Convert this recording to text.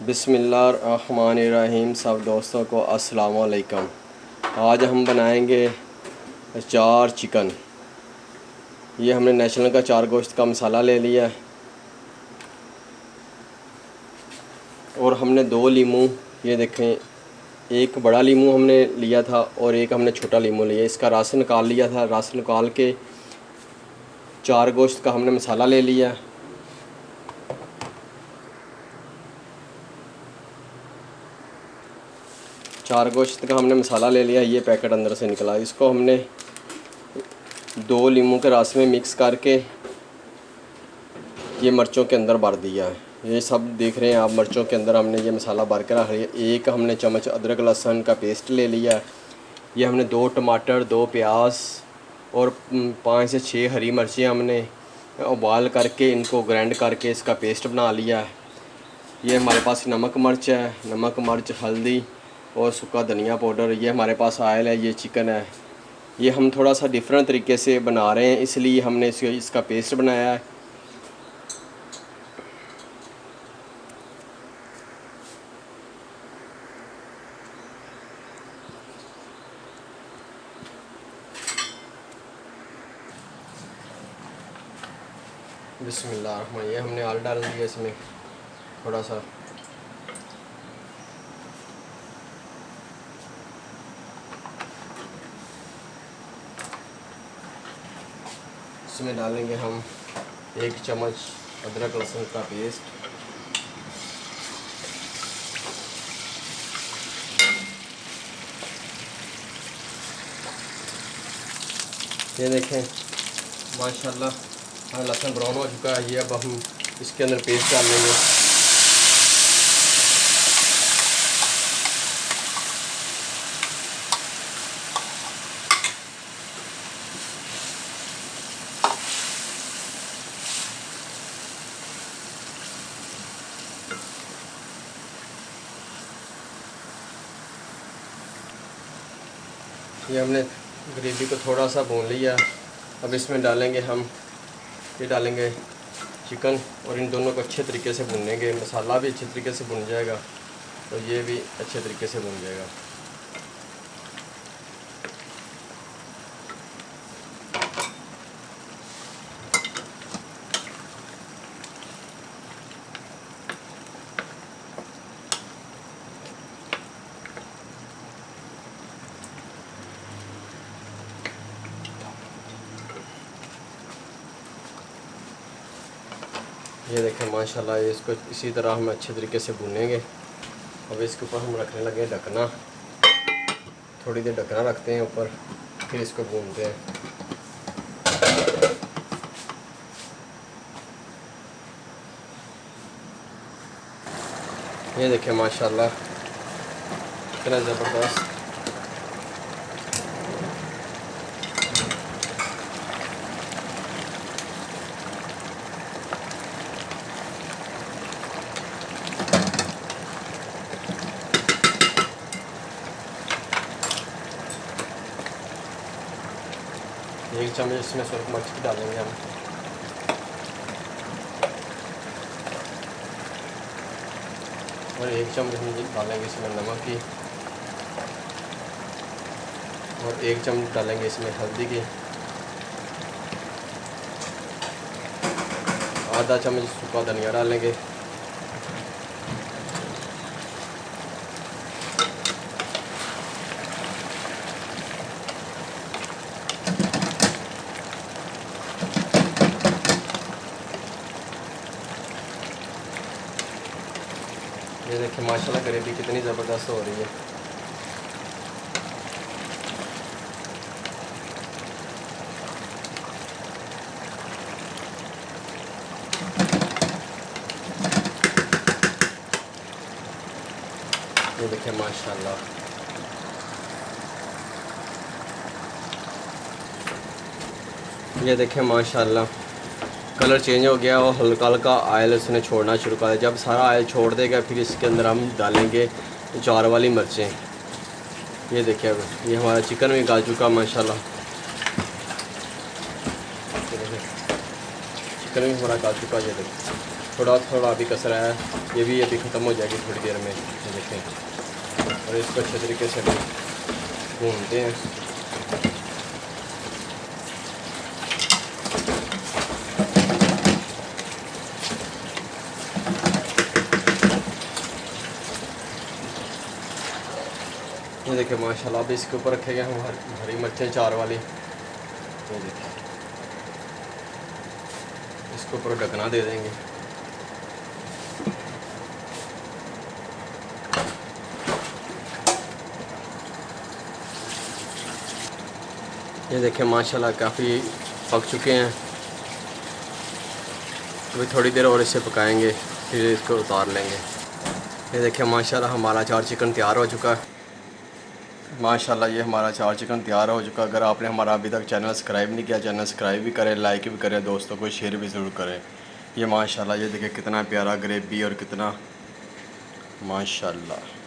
बिस्मिल्लाहिर्रहमानिर्रहीम। सब दोस्तों को अस्सलाम वालेकुम। आज हम बनाएंगे चार चिकन। ये हमने नेशनल का चार गोश्त का मसाला ले लिया है और हमने दो लीमू, ये देखें, एक बड़ा लीमू हमने लिया था और एक हमने छोटा लीमू लिया। इसका रस निकाल लिया था। रस निकाल के चार गोश्त का हमने मसाला ले लिया। चार गोश्त का हमने मसाला ले लिया। ये पैकेट अंदर से निकला। इसको हमने दो लीमू के रस में मिक्स करके ये मिर्चों के अंदर भर दिया है। ये सब देख रहे हैं आप, मिर्चों के अंदर हमने ये मसाला भर के रख लिया। एक हमने चम्मच अदरक लहसुन का पेस्ट ले लिया। ये हमने दो टमाटर, दो प्याज और 5 से 6 हरी मिर्चें हमने उबाल करके इनको ग्राइंड करके इसका पेस्ट बना लिया है। ये हमारे पास नमक मिर्च है, नमक मिर्च, हल्दी और सूखा धनिया पाउडर। ये हमारे पास ऑयल है। ये चिकन है। ये हम थोड़ा सा डिफरेंट तरीके से बना रहे हैं, इसलिए हमने इसका पेस्ट बनाया है। बिस्मिल्लाह। ये हमने आल डाल दिया इसमें थोड़ा सा। इसमें डालेंगे हम 1 चम्मच अदरक लहसुन का पेस्ट। ये देखें माशाल्लाह लहसुन ब्राउन हो चुका है। ये अब हम इसके अंदर पेस्ट डाल लेंगे। ये हमने ग्रेवी को थोड़ा सा भून लिया। अब इसमें डालेंगे हम, ये डालेंगे चिकन और इन दोनों को अच्छे तरीके से भूनेंगे। मसाला भी अच्छे तरीके से भुन जाएगा और ये भी अच्छे तरीके से भुन जाएगा। ये देखें माशाल्लाह, ये इसको इसी तरह हम अच्छे तरीके से भूनेंगे। अब इसके ऊपर हम रखने लगे ढकना। थोड़ी देर ढकना रखते हैं ऊपर, फिर इसको भूनते हैं। ये देखें माशाल्लाह कितना ज़बरदस्त। एक चम्मच इसमें सूरख मिर्च की डालेंगे हम। और 1 चम्मच हम डालेंगे इसमें नमक की और 1 चम्मच डालेंगे इसमें हल्दी की। आधा चम्मच सूखा धनिया डालेंगे। ये देखिए माशाल्लाह ग्रेवी कितनी ज़बरदस्त हो रही है। ये देखिए माशाल्लाह। ये देखें माशाल्लाह कलर चेंज हो गया और हल्का हल्का ऑयल उसने छोड़ना शुरू कर दिया। जब सारा ऑयल छोड़ देगा फिर इसके अंदर हम डालेंगे 4 वाली मिर्चें। ये देखिए अब ये हमारा चिकन भी गल चुका माशाल्लाह। चिकन भी हमारा गल चुका। ये देखिए थोड़ा थोड़ा अभी कसरा है, ये भी अभी ख़त्म हो जाएगी थोड़ी देर में। ये देखें, और इसको अच्छे तरीके से अभी भूनते हैं। ये देखिए माशाल्लाह, अभी इसके ऊपर रखे गए हम हरी मिर्चें 4 वाली। ये देखिए, इसके ऊपर ढकना दे देंगे। ये देखिए माशाल्लाह काफ़ी पक चुके हैं। अभी थोड़ी देर और इसे पकाएंगे, फिर इसको उतार लेंगे। ये देखिए माशाल्लाह हमारा 4 चिकन तैयार हो चुका है। माशाल्लाह ये हमारा 4 चिकन तैयार हो चुका। अगर आपने हमारा अभी तक चैनल सब्सक्राइब नहीं किया, चैनल सब्सक्राइब भी करें, लाइक भी करें, दोस्तों को शेयर भी ज़रूर करें। ये माशाल्लाह ये देखिए कितना प्यारा ग्रेवी और कितना माशाल्लाह।